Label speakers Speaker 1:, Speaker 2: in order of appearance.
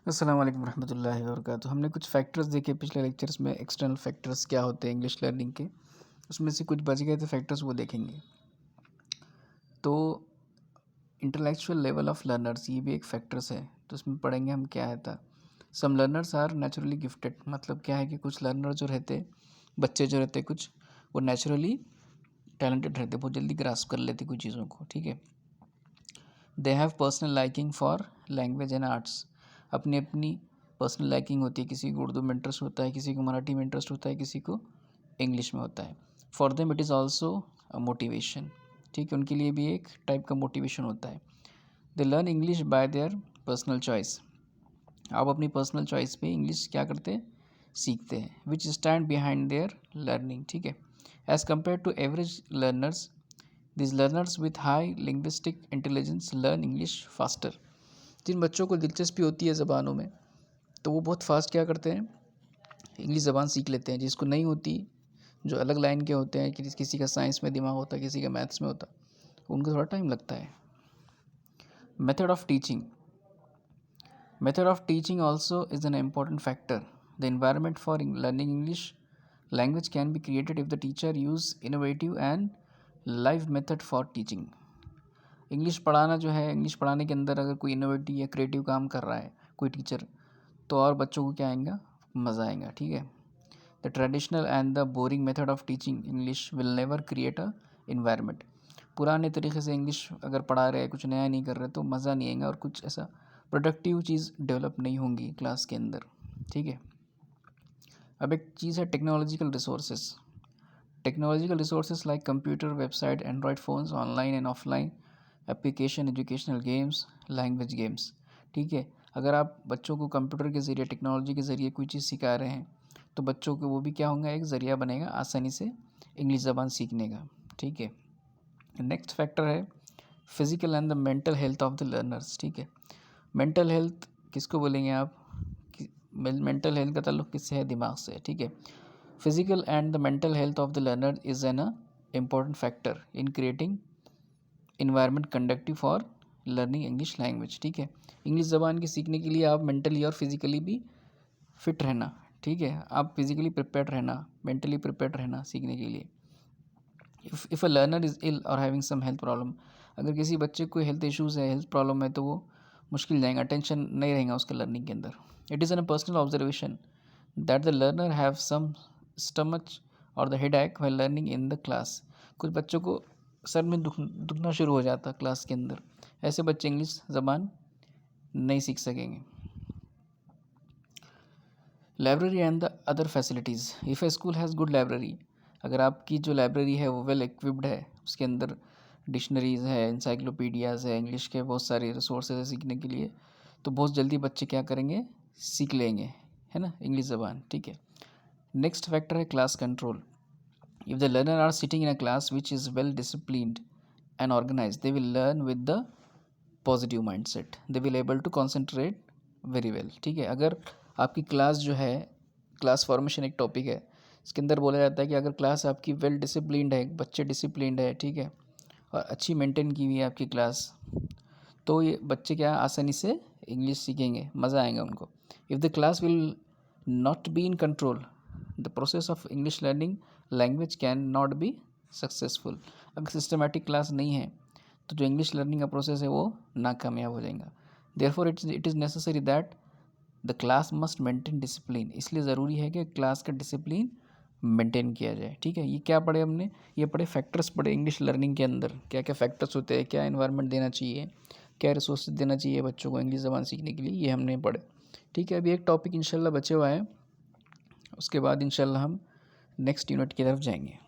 Speaker 1: अस्सलाम वालेकुम रहमतुल्लाहि व बरकातुहू। हमने कुछ फैक्टर्स देखे पिछले लेक्चर्स में, एक्सटर्नल फैक्टर्स क्या होते हैं इंग्लिश लर्निंग के। उसमें से कुछ बच गए थे फैक्टर्स, वो देखेंगे। तो इंटेलेक्चुअल लेवल ऑफ लर्नर्स, ये भी एक फैक्टर्स है, तो उसमें पढ़ेंगे हम क्या है था। सम लर्नर्स आर नेचुरली गिफ्टेड, मतलब क्या है कि कुछ लर्नर जो रहते, बच्चे जो रहते कुछ, वो नेचुरली टैलेंटेड रहते, बहुत जल्दी ग्रास्प कर लेते कुछ चीज़ों को, ठीक है। They have personal liking for language and arts, अपनी अपनी पर्सनल लाइकिंग होती है, किसी को उर्दू में इंटरेस्ट होता है, किसी को मराठी में इंटरेस्ट होता है, किसी को इंग्लिश में होता है। For them it is also a motivation, ठीक है, उनके लिए भी एक टाइप का मोटिवेशन होता है। They learn English by their personal choice, आप अपनी पर्सनल चॉइस पे इंग्लिश क्या करते हैं, सीखते हैं। Which stand behind their learning, ठीक है। As compare to average learners, this learners with high linguistic intelligence learn English faster, जिन बच्चों को दिलचस्पी होती है ज़बानों में, तो वो बहुत फास्ट क्या करते हैं, इंग्लिश ज़बान सीख लेते हैं। जिसको नहीं होती, जो अलग लाइन के होते हैं, कि किसी का साइंस में दिमाग होता है, किसी का मैथ्स में होता, उनको थोड़ा टाइम लगता है। Method of teaching, method of teaching also is an important factor. The environment for learning English language can be created if the teacher use innovative and live method for teaching। English पढ़ाना जो है, English पढ़ाने के अंदर अगर कोई innovative या creative काम कर रहा है कोई टीचर, तो और बच्चों को क्या आएगा, मज़ा आएगा, ठीक है। The traditional and the boring method of teaching English will never create a environment, पुराने तरीके से इंग्लिश अगर पढ़ा रहे हैं, कुछ नया नहीं कर रहे, तो मज़ा नहीं आएगा और कुछ ऐसा प्रोडक्टिव चीज़ डेवलप नहीं होंगी क्लास के अंदर, ठीक है। अब एक चीज़ है technological resources, technological resources like computer, website, Android phones, online and offline application, educational games, language games, ठीक है। अगर आप बच्चों को कंप्यूटर के ज़रिए, टेक्नोलॉजी के ज़रिए कोई चीज़ सिखा रहे हैं, तो बच्चों को वो भी क्या होगा, एक ज़रिया बनेगा आसानी से इंग्लिश ज़बान सीखने का, ठीक है। नेक्स्ट फैक्टर है physical and the mental health of the learners, ठीक है। मेंटल हेल्थ किसको बोलेंगे आप, मेंटल हेल्थ का ताल्लुक किससे है, दिमाग से, ठीक है। Physical and the mental health of the learner is an important factor in creating environment conductive for learning English language, ठीक है। इंग्लिश ज़बान की सीखने के लिए आप मेंटली और फिजिकली भी फिट रहना, ठीक है। आप फिजिकली प्रिपेयर्ड रहना, मेंटली प्रिपेयर्ड रहना सीखने के लिए। इफ़ अ लर्नर इज़ इल और हैविंग सम हेल्थ प्रॉब्लम, अगर किसी बच्चे को हेल्थ इश्यूज़ है, हेल्थ प्रॉब्लम है, तो वो मुश्किल जाएगा, टेंशन नहीं रहेगा उसके लर्निंग के अंदर। It is an personal observation that the learner have some stomach और the headache while learning in the class, कुछ बच्चों को सर में दुखना शुरू हो जाता क्लास के अंदर, ऐसे बच्चे इंग्लिश ज़बान नहीं सीख सकेंगे। Library and the other facilities, if A school has good library, अगर आपकी जो लाइब्रेरी है वो वेल इक्विप्ड है, उसके अंदर डिक्शनरीज़ है, इंसाइक्लोपीडियाज़ है, इंग्लिश के बहुत सारे रिसोर्सेज है सीखने के लिए, तो बहुत जल्दी बच्चे क्या करेंगे, सीख लेंगे, है ना, इंग्लिश ज़बान, ठीक है। नेक्स्ट फैक्टर है class control. If the learner are sitting in a class which is well disciplined and organise, they will learn with the positive mind set, they will able to concentrate very well, ठीक है। अगर आपकी class जो है, class formation एक topic है, इसके अंदर बोला जाता है कि अगर क्लास आपकी वेल डिसिप्लिन्ड है, बच्चे डिसिप्लिन्ड है, ठीक है, और अच्छी मेंटेन की हुई है आपकी क्लास, तो ये बच्चे क्या आसानी से इंग्लिश सीखेंगे, मज़ा आएगा उनको। If the class will not be in control, the process of English learning language can not be successful, अगर सिस्टमेटिक क्लास नहीं है, तो जो इंग्लिश लर्निंग का प्रोसेस है वो नाकामयाब हो जाएगा। Therefore it is necessary that the class must maintain discipline, इसलिए ज़रूरी है कि क्लास का डिसिप्लिन मेंटेन किया जाए, ठीक है। ये क्या पढ़े हमने, ये पढ़े फैक्टर्स पढ़े इंग्लिश लर्निंग के अंदर, क्या क्या फैक्टर्स होते हैं, क्या इन्वायरमेंट देना चाहिए, क्या रिसोर्सेज देना चाहिए बच्चों को इंग्लिश ज़बान सीखने के लिए, ये हमने पढ़े, ठीक है। अभी एक टॉपिक इंशाल्लाह बचे हुआ है, उसके बाद इंशाल्लाह हम नेक्स्ट यूनिट की तरफ जाएंगे।